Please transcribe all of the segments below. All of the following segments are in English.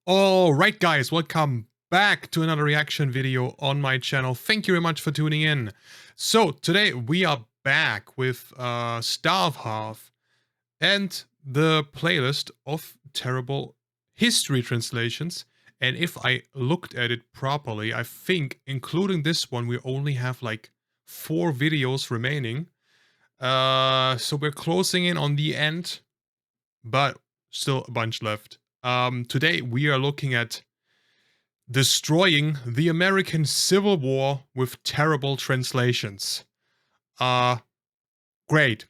Alright guys, welcome back to another reaction video on my channel. Thank you very much for tuning in. So today we are back with StarvHarv and the playlist of terrible history translations. And if I looked at it properly, I think including this one we only have like 4 videos remaining. So we're closing in on the end, but still a bunch left. Today we are looking at destroying the American Civil War with terrible translations. Great.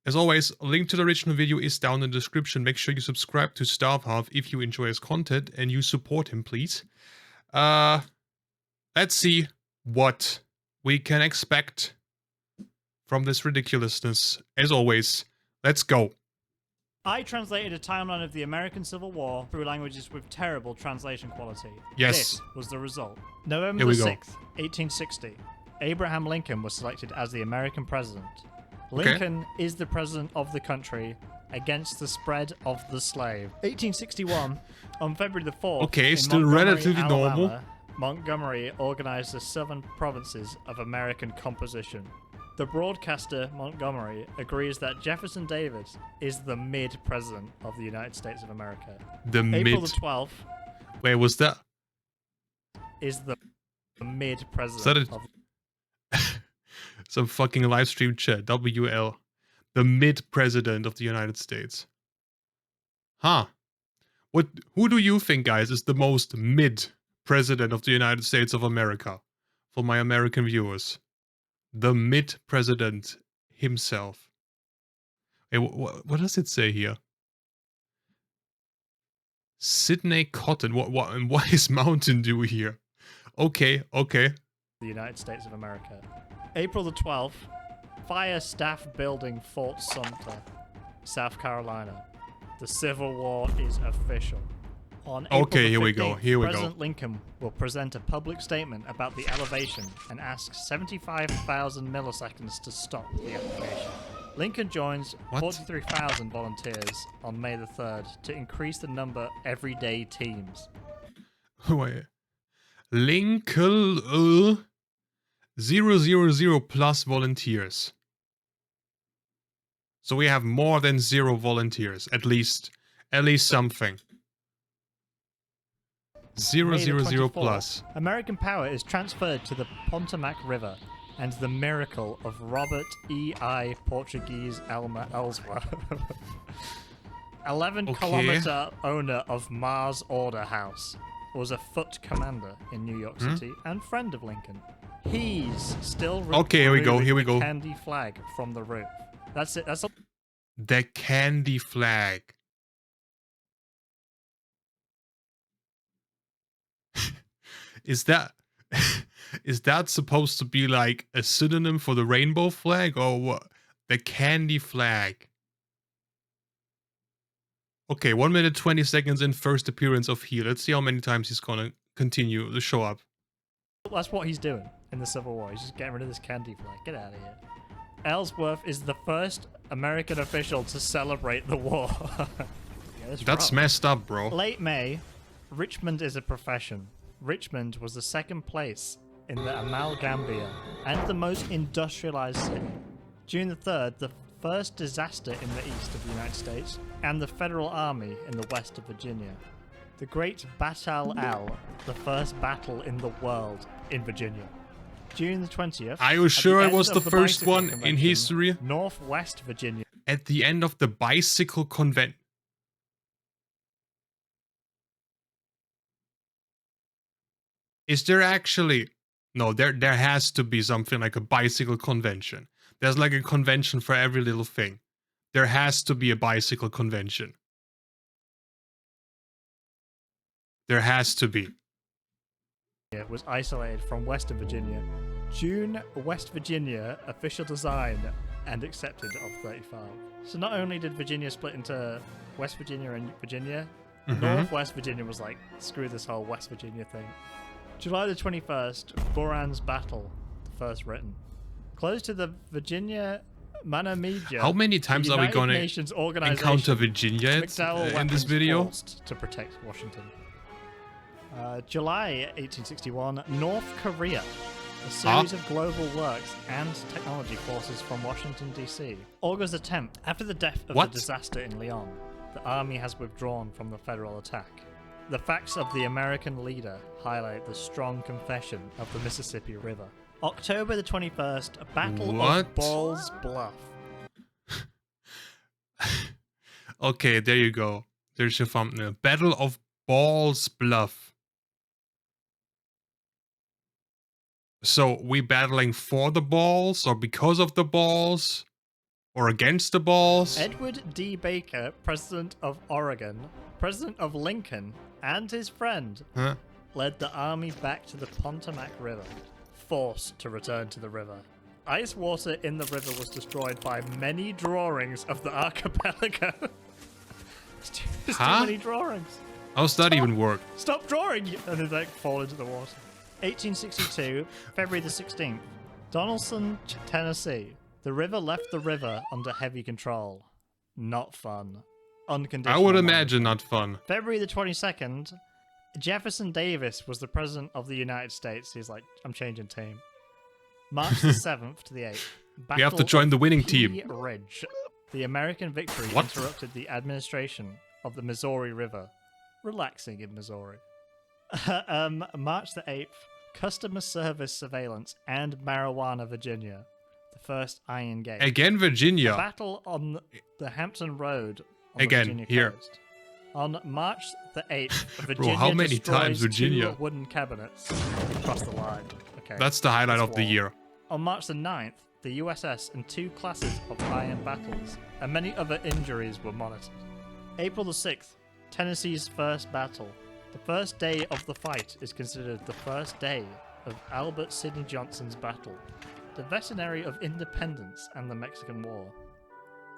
As always, a link to the original video is down in the description. Make sure you subscribe to StarvHarv if you enjoy his content and you support him, please. Let's see what we can expect from this ridiculousness. As always, let's go. I translated a timeline of the American Civil War through languages with terrible translation quality. Yes. This was the result. November 6th, 1860. Abraham Lincoln was selected as the American president. Lincoln is the president of the country against the spread of the slave. 1861, on February the 4th, okay, in still Montgomery, relatively Alabama, normal. Montgomery organized the southern provinces of American composition. The broadcaster, Montgomery, agrees that Jefferson Davis is the mid-president of the United States of America. April the 12th... Wait, was that... is the mid-president of... Some fucking live stream chat. WL. The mid-president of the United States. Huh. Who do you think, guys, is the most mid-president of the United States of America? For my American viewers. The mid-president himself. Hey, what does it say here? Sidney Cotton. What is Mountain Dew here? Okay. The United States of America. April the 12th. Fire staff building Fort Sumter, South Carolina. The Civil War is official. On April the 15th, here we go. President Lincoln will present a public statement about the elevation and ask 75,000 milliseconds to stop the application. Lincoln joins 43,000 volunteers on May the 3rd to increase the number of everyday teams. Wait. Lincoln 000 plus volunteers. So we have more than 0 volunteers, at least something. 000 plus. American power is transferred to the Potomac River and the miracle of Robert E.I. Portuguese Elmer Ellsworth. 11-kilometer owner of Mars Order House, was a foot commander in New York City and friend of Lincoln. He's still here we go. The candy flag from the roof. That's it. That's the candy flag. Is that supposed to be like a synonym for the rainbow flag or what? The candy flag. Okay, 1 minute 20 seconds in first appearance of he. Let's see how many times he's gonna continue to show up. That's what he's doing in the Civil War. He's just getting rid of this candy flag. Get out of here. Ellsworth is the first American official to celebrate the war. That's messed up, bro. Late May, Richmond is a profession. Richmond was the second place in the Amalgambia and the most industrialized city. June the 3rd, the first disaster in the east of the United States and the Federal Army in the west of Virginia. The Great Battle L, the first battle in the world in Virginia. June the 20th. Are you sure it was the first one in history? Northwest Virginia. At the end of the bicycle convention. Is there actually... No, there has to be something like a bicycle convention. There's like a convention for every little thing. There has to be a bicycle convention. There has to be. It was isolated from Western Virginia. June, West Virginia, official design and accepted of 35. So not only did Virginia split into West Virginia and Virginia, Northwest Virginia was like, screw this whole West Virginia thing. July the 21st, Buran's Battle, the first written. Close to the Virginia Manamedia. How many times are we going to encounter Virginia in this video? To protect Washington. July 1861, North Korea. A series of global works and technology forces from Washington, D.C. August the 10th, after the death of the disaster in Lyon, the army has withdrawn from the federal attack. The facts of the American leader highlight the strong confession of the Mississippi River. October the 21st, Battle of Balls Bluff. Okay, there you go. There's your thumbnail. Battle of Balls Bluff. So, we battling for the balls, or because of the balls, or against the balls? Edward D. Baker, President of Oregon, President of Lincoln, and his friend led the army back to the Potomac River, forced to return to the river. Ice water in the river was destroyed by many drawings of the archipelago. There's too many drawings. How's that even work? Stop drawing! And they like fall into the water. 1862, February the 16th, Donaldson, Tennessee. The river left the river under heavy control. Not fun. Unconditional. I would imagine not fun. February the 22nd, Jefferson Davis was the president of the United States. He's like, I'm changing team. March the 7th to the 8th. We have to join the winning team. Ridge. The American victory interrupted the administration of the Missouri River. Relaxing in Missouri. March the 8th, Customer Service Surveillance and Marijuana, Virginia. The first Iron Gate. Again, Virginia. A battle on the Hampton Road on again, the Virginia here. coast. On March the 8th, Virginia Bro, how many times Virginia? 2 wooden cabinets across the line. Okay, that's the highlight of the year. On March the 9th, the USS and 2 classes of iron battles, and many other injuries were monitored. April the 6th, Tennessee's first battle. The first day of the fight is considered the first day of Albert Sidney Johnson's battle, the Veterinary of Independence and the Mexican War.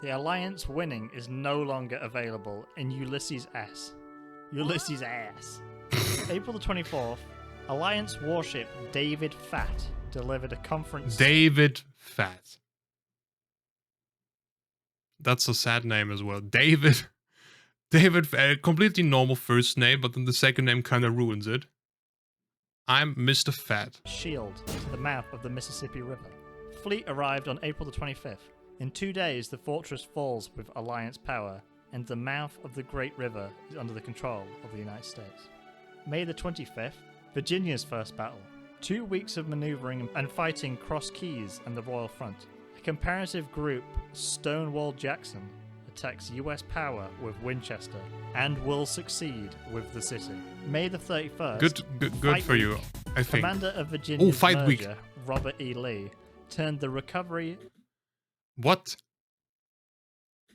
The Alliance winning is no longer available in Ulysses S. Ulysses S. April the 24th, Alliance warship David Fat delivered a conference. David Fat. That's a sad name as well. David. David Fat. Completely normal first name, but then the second name kind of ruins it. I'm Mr. Fat. Shield to the mouth of the Mississippi River. Fleet arrived on April the 25th. In 2 days, the fortress falls with Alliance power, and the mouth of the Great River is under the control of the United States. May the 25th, Virginia's first battle. 2 weeks of maneuvering and fighting Cross Keys and the Royal Front. A comparative group, Stonewall Jackson, attacks US power with Winchester and will succeed with the city. May the 31st. Good for you, I think. Commander of Virginia's Fight Week. merger, Robert E. Lee, turned the recovery. What?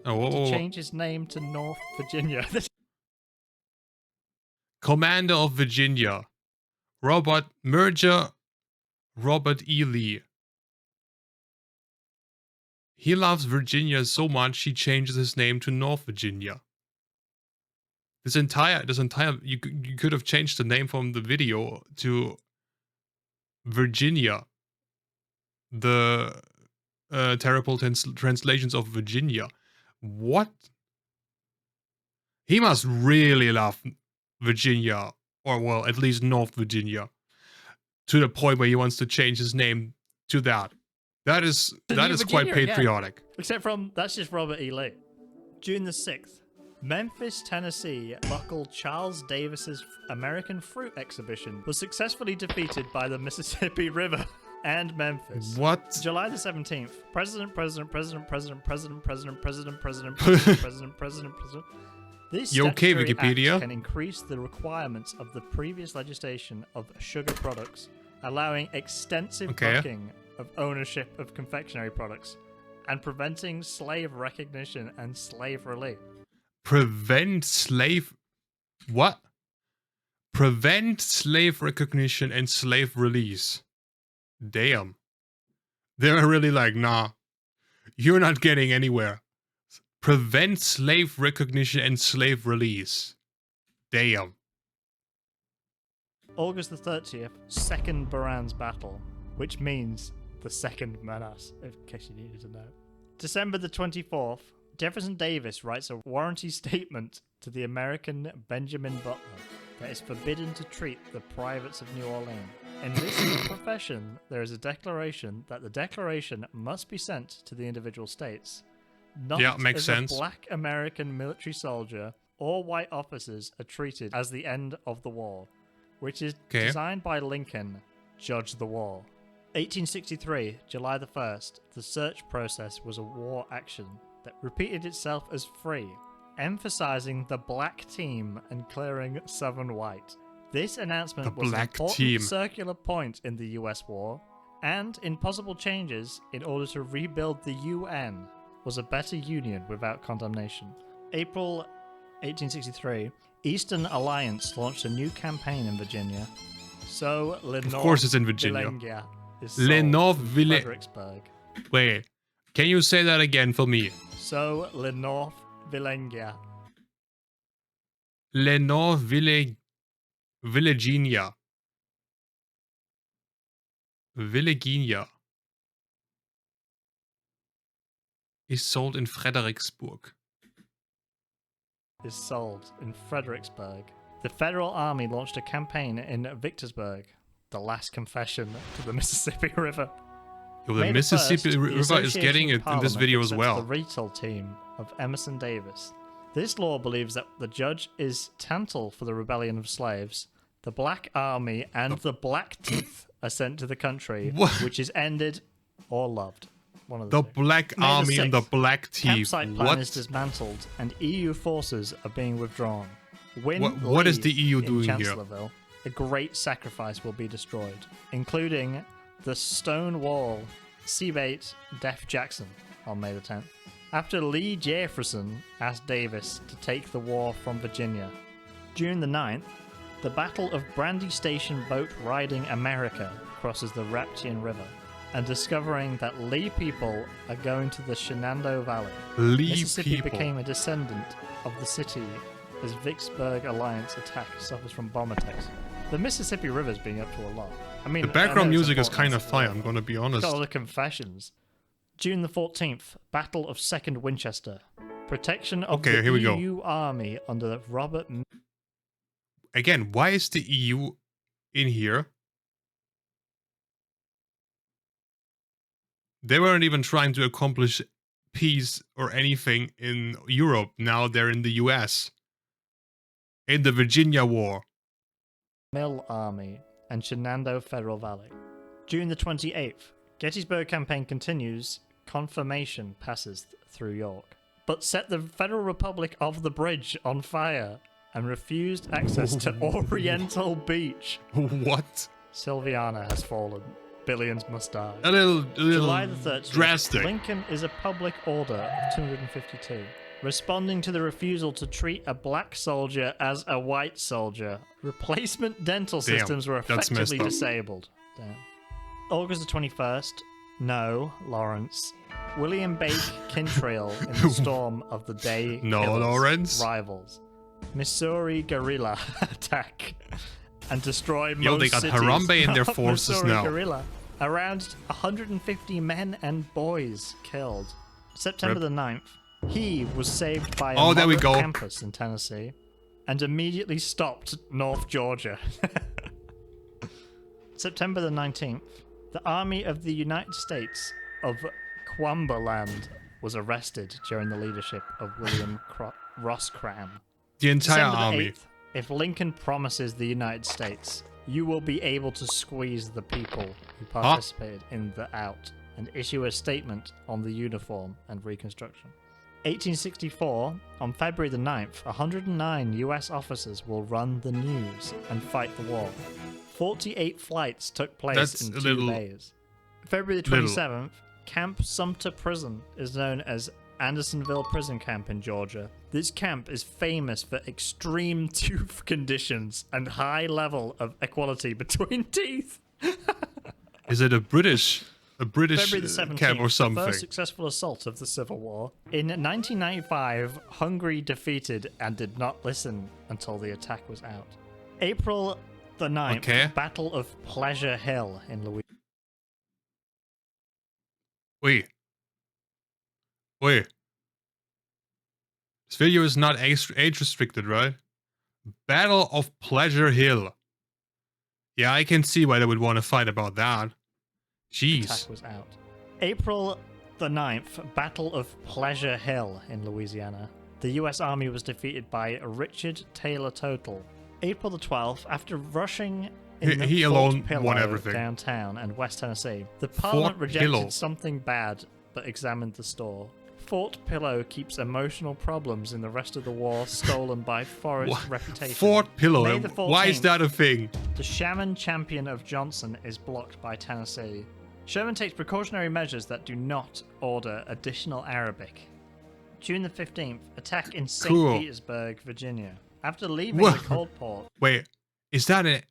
Oh, to change his name to North Virginia. Commander of Virginia, Robert E. Lee. He loves Virginia so much he changes his name to North Virginia. This entire you could have changed the name from the video to Virginia. The terrible translations of Virginia. What? He must really love Virginia, or well, at least North Virginia, to the point where he wants to change his name to that. That is quite patriotic. Again. Except from that's just Robert E. Lee. June the 6th, Memphis, Tennessee, local Charles Davis's American Fruit Exhibition was successfully defeated by the Mississippi River and Memphis. What? July the 17th, President. This you okay, statutory Wikipedia? act can increase the requirements of the previous legislation of sugar products, allowing extensive booking of ownership of confectionery products, and preventing slave recognition and slave release. Prevent slave... What? Prevent slave recognition and slave release. Damn. They're really like, nah, you're not getting anywhere. Prevent slave recognition and slave release. Damn. August the 30th, Second Buran's Battle, which means the Second Menace, in case you needed to know. December the 24th, Jefferson Davis writes a warranty statement to the American Benjamin Butler. that is forbidden to treat the privates of New Orleans. In this profession, there is a declaration that the declaration must be sent to the individual states. Not makes as sense. a black American military soldier or white officers are treated as the end of the war, which is designed by Lincoln, Judge the War. 1863, July the 1st, the search process was a war action that repeated itself as free, emphasizing the black team and clearing Southern white. This announcement was an important circular point in the US war, and in possible changes in order to rebuild the UN was a better union without condemnation. April 1863, Eastern Alliance launched a new campaign in Virginia. So Lenore, of course it's in Virginia. Is Lenore Fredericksburg. Wait, can you say that again for me? So Lenore Villengia. Lenore Villegina. Villegina is sold in Fredericksburg. Is sold in Fredericksburg. The Federal Army launched a campaign in Vicksburg, the last confession to the Mississippi River. Yo, the Mississippi River is getting it in this video as well. The Retail team of Emerson Davis. This law believes that the judge is tantal for the rebellion of slaves. The Black Army and the Black Teeth are sent to the country, which is ended or loved. One of the Black Army and the Black Teeth. Campsite plan is dismantled, and EU forces are being withdrawn. What is the EU doing here? A great sacrifice will be destroyed, including the Stone Wall, Seabait, Def Jackson on May the 10th. After Lee Jefferson asked Davis to take the war from Virginia. June the 9th, the Battle of Brandy Station Boat Riding America crosses the Rappahannock River, and discovering that Lee people are going to the Shenandoah Valley. Mississippi became a descendant of the city as Vicksburg Alliance attack suffers from bomb attacks. The Mississippi River's being up to a lot. I mean, the background music is kind of fire, I'm gonna be honest. Got all the confessions. June the 14th, Battle of Second Winchester. Protection of the EU Army under Robert... Again, why is the EU in here? They weren't even trying to accomplish peace or anything in Europe. Now they're in the US. In the Virginia War. Mill Army and Shenandoah Federal Valley. June the 28th, Gettysburg campaign continues. Confirmation passes through York, but set the Federal Republic of the Bridge on fire and refused access to Oriental Beach. What? Sylviana has fallen. Billions must die. A little July the 13th, drastic. Lincoln is a public order of 252. Responding to the refusal to treat a black soldier as a white soldier. Replacement dental systems were effectively disabled. Damn. August the 21st. No, Lawrence. William Bake Kintrail in the storm of the day. No, Lawrence. Rivals. Missouri guerrilla attack and destroy most cities. Yo, they got Harambe in their forces Missouri now. Guerrilla. Around 150 men and boys killed. September the 9th. He was saved by a moderate campus in Tennessee and immediately stopped North Georgia. September the 19th. The Army of the United States of Cumberland was arrested during the leadership of William Roscram. The entire army. 8th, if Lincoln promises the United States, you will be able to squeeze the people who participated in the out and issue a statement on the uniform and Reconstruction. 1864, on February the 9th, 109 US officers will run the news and fight the war. 48 flights took place in 2 days. February the 27th, Camp Sumter Prison is known as Andersonville Prison Camp in Georgia. This camp is famous for extreme tooth conditions and high level of equality between teeth. Is it a British camp or something? The first successful assault of the Civil War. In 1995, Hungary defeated and did not listen until the attack was out. April the 9th, Battle of Pleasure Hill in Louisiana. Wait. This video is not age restricted, right? Battle of Pleasure Hill. Yeah, I can see why they would want to fight about that. Jeez. Attack was out. April the 9th, Battle of Pleasure Hill in Louisiana. The US Army was defeated by Richard Taylor Total. April the 12th, after rushing in He Fort alone Pillow won everything. downtown and West Tennessee, the Parliament rejected Pillow. something bad but examined the store. Fort Pillow keeps emotional problems in the rest of the war stolen by Forrest's reputation. Fort Pillow. May the Why is 14th, that a thing? The Shaman champion of Johnson is blocked by Tennessee. Sherman takes precautionary measures that do not order additional Arabic. June the 15th, attack in St. Cool. Petersburg, Virginia. After leaving Whoa. the cold port. Wait, is that it?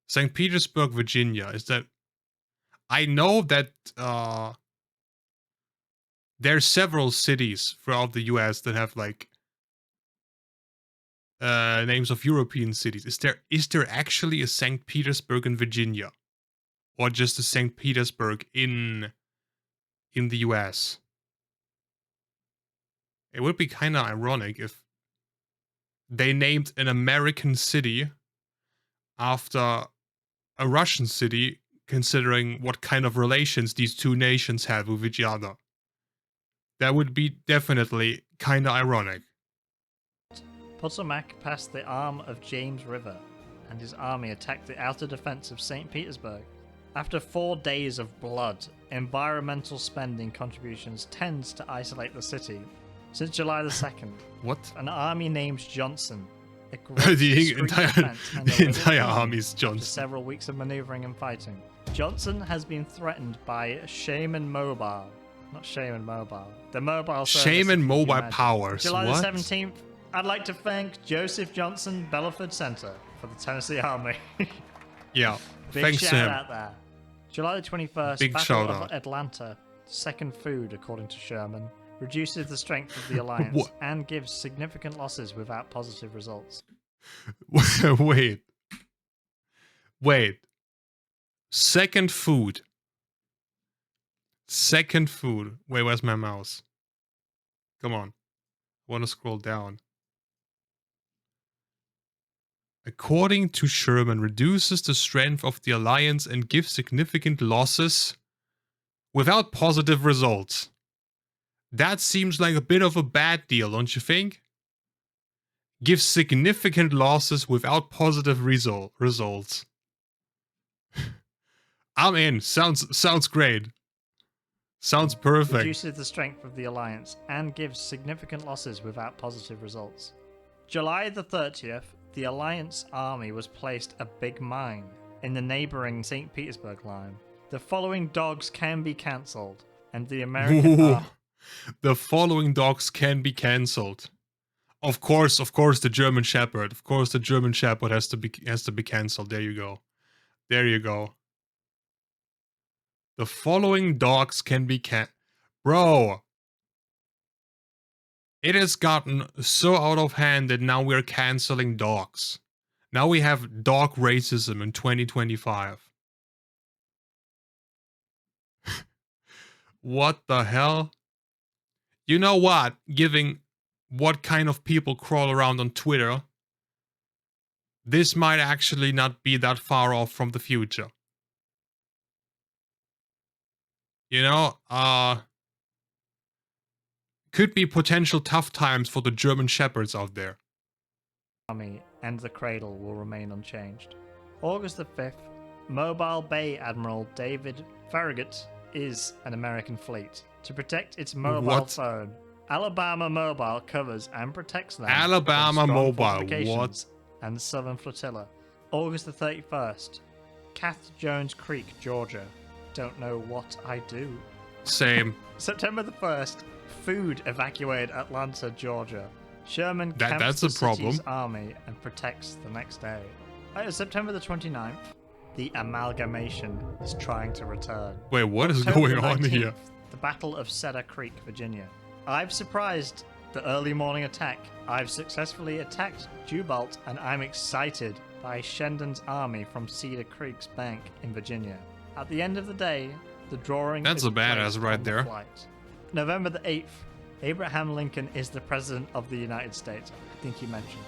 St. Petersburg, Virginia. Is that... I know that there are several cities throughout the US that have like names of European cities. Is there actually a St. Petersburg in Virginia? Or just a St. Petersburg in the US? It would be kind of ironic if they named an American city after a Russian city, considering what kind of relations these two nations have with each other. That would be definitely kind of ironic. Potomac passed the arm of James River, and his army attacked the outer defense of St. Petersburg. After 4 days of blood, environmental spending contributions tends to isolate the city. Since July the 2nd, What? an army named Johnson. The entire army's After Johnson. several weeks of maneuvering and fighting, Johnson has been threatened by Shaman Mobile. Not Shaman Mobile. The mobile service. Shaman if you Mobile imagine. Powers. July What? the 17th, I'd like to thank Joseph Johnson Belaford Center for the Tennessee Army. Yeah. Big Thanks to shout him. out there. July the 21st, Big Battle shout of out. Atlanta. Second food, according to Sherman. Reduces the strength of the alliance What? and gives significant losses without positive results. Wait. Second food. Wait, where's my mouse? Come on. I want to scroll down. According to Sherman, reduces the strength of the alliance and gives significant losses without positive results. That seems like a bit of a bad deal, don't you think? Gives significant losses without positive results. I'm in. Sounds great. Sounds perfect. Reduces the strength of the alliance and gives significant losses without positive results. July the 30th, the alliance army was placed a big mine in the neighboring St. Petersburg line. The following dogs can be cancelled, and the American army... The following dogs can be cancelled. Of course, the German Shepherd. Of course, the German Shepherd has to be cancelled. There you go. The following dogs can be Bro. It has gotten so out of hand that now we're canceling dogs. Now we have dog racism in 2025. What the hell? You know what? Given what kind of people crawl around on Twitter, this might actually not be that far off from the future. You know, could be potential tough times for the German Shepherds out there. Army and the cradle will remain unchanged. August the 5th, Mobile Bay Admiral David Farragut is an American fleet. To protect its mobile phone, Alabama Mobile covers and protects them. Alabama Mobile, what? And Southern Flotilla. August the 31st, Cath Jones Creek, Georgia. Don't know what I do. Same. September the 1st, food evacuated Atlanta, Georgia. Sherman camps that's a the problem. city's army and protects the next day. September the 29th, the amalgamation is trying to return. Wait, what is October going the on 19th, here? The Battle of Cedar Creek, Virginia. I've surprised the early morning attack. I've successfully attacked Jubalt, and I'm excited by Shendon's army from Cedar Creek's bank in Virginia. At the end of the day, the drawing That's is a badass placed right on the there. flight. November the 8th, Abraham Lincoln is the President of the United States. think he mentioned.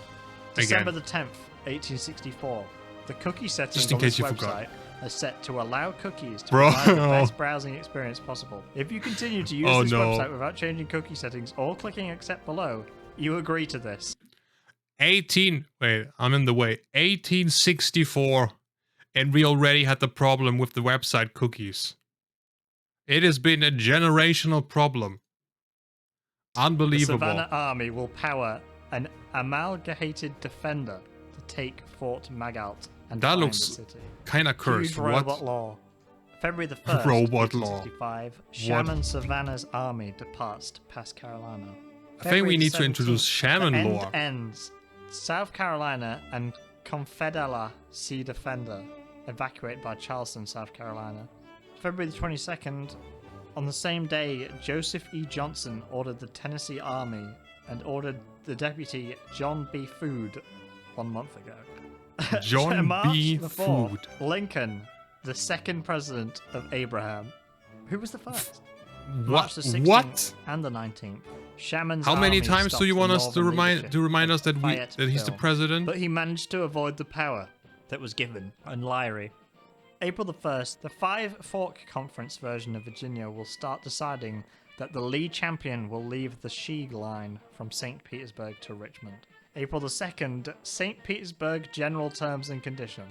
Again. December the 10th, 1864. The cookie settings Just in on case this you website forgot. are set to allow cookies to Bro. provide the best browsing experience possible. If you continue to use this website without changing cookie settings or clicking accept below, you agree to this. Wait, I'm in the way. 1864, and we already had the problem with the website cookies. It has been a generational problem. Unbelievable. The Savannah Army will power an amalgamated defender to take Fort Magalt and that find looks the city. kind of cursed. Huge robot What? law. February the 1st, Robot law. 1865, Shaman Savannah's army departs to pass Carolina. I think we February need the to introduce 17th, Shaman the lore. end ends. South Carolina and Confederate Sea Defender evacuated by Charleston, South Carolina. February the 22nd, on the same day, Joseph E. Johnson ordered the Tennessee Army and ordered the deputy John B. Food 1 month ago. John March B. the 4th, Food. Lincoln, the second president of Abraham. Who was the first? What? March the 16th What? and the 19th. Shaman's How many army times do you stopped want the us to northern remind leadership us that of he's the Fayetteville, president? But he managed to avoid the power that was given in Lyrie. April the 1st, the Five Fork Conference version of Virginia will start deciding that the lead champion will leave the Sheeg line from St. Petersburg to Richmond. April the 2nd, St. Petersburg General Terms and Conditions.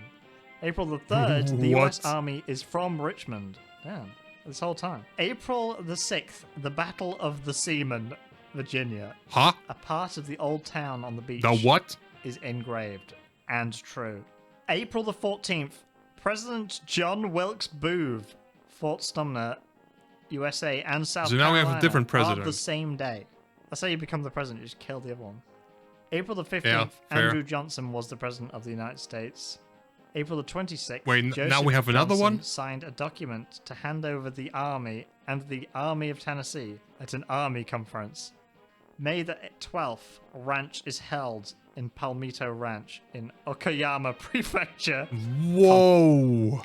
April the 3rd, the US What? Army is from Richmond. Damn, this whole time. April the 6th, the Battle of the Seamen, Virginia. Huh? A part of the old town on the beach The what? is engraved and true. April the 14th, President John Wilkes Booth, Fort Sumner, USA, and South So now we Carolina have a different are president. the same day. That's how you become the president, you just kill the other one. April the 15th, Yeah, fair. Andrew Johnson was the president of the United States. April the 26th, Wait, now Joseph we have another Johnson one? signed a document to hand over the Army and the Army of Tennessee at an Army conference. May the 12th, ranch is held in Palmito Ranch in Okayama Prefecture. Whoa!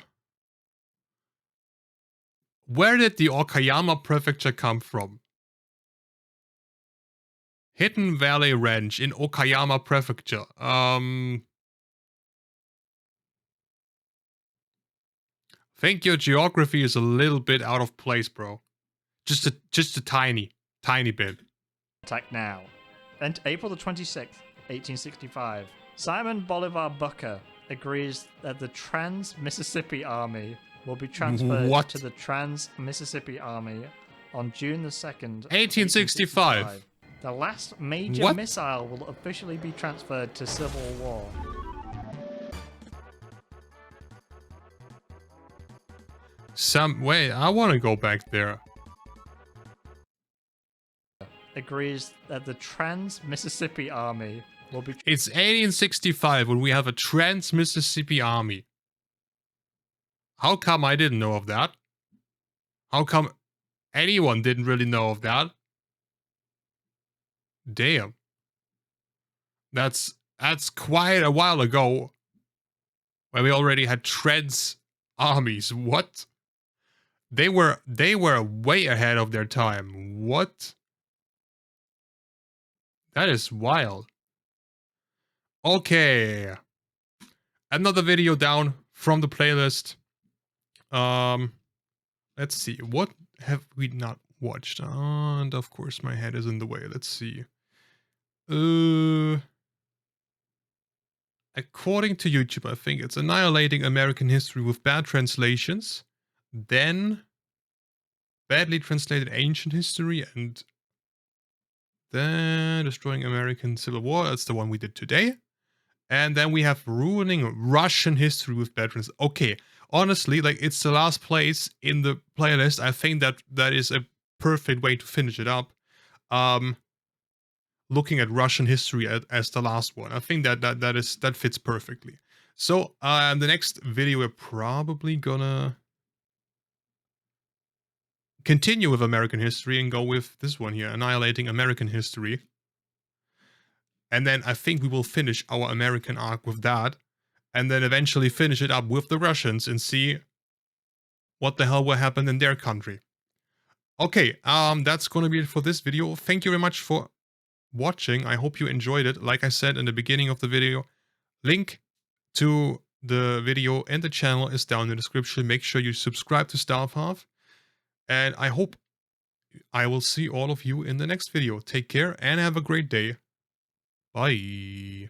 Where did the Okayama Prefecture come from? Hidden Valley Ranch in Okayama Prefecture. Think your geography is a little bit out of place, bro. Just a tiny bit. Attack now. And April the 26th, 1865, Simon Bolivar Booker agrees that the Trans-Mississippi Army will be transferred What? to the Trans-Mississippi Army on June the 2nd, 1865. The last major What? missile will officially be transferred to Civil War. Wait, I want to go back there. Agrees that the Trans-Mississippi Army will be... It's 1865 when we have a Trans-Mississippi Army. How come I didn't know of that? How come anyone didn't really know of that? Damn. That's quite a while ago. When we already had trans armies. What? They were way ahead of their time. What? That is wild. Okay. Another video down from the playlist. Let's see. What have we not watched? And of course my head is in the way. Let's see. According to YouTube, I think it's Annihilating American History with Bad Translations, then Badly Translated Ancient History, and then Destroying American Civil War. That's the one we did today. And then we have Ruining Russian History with Bad Translations. Okay, honestly, like, it's the last place in the playlist. I think that is a perfect way to finish it up. Looking at Russian history as the last one. I think that fits perfectly. So the next video we're probably gonna continue with American history and go with this one here, Annihilating American History. And then I think we will finish our American arc with that, and then eventually finish it up with the Russians and see what the hell will happen in their country. Okay, that's gonna be it for this video. Thank you very much for watching. I hope you enjoyed it. Like I said in the beginning of the video, link to the video and the channel is down in the description. Make sure you subscribe to StarvHarv. And I hope I will see all of you in the next video. Take care and have a great day. Bye.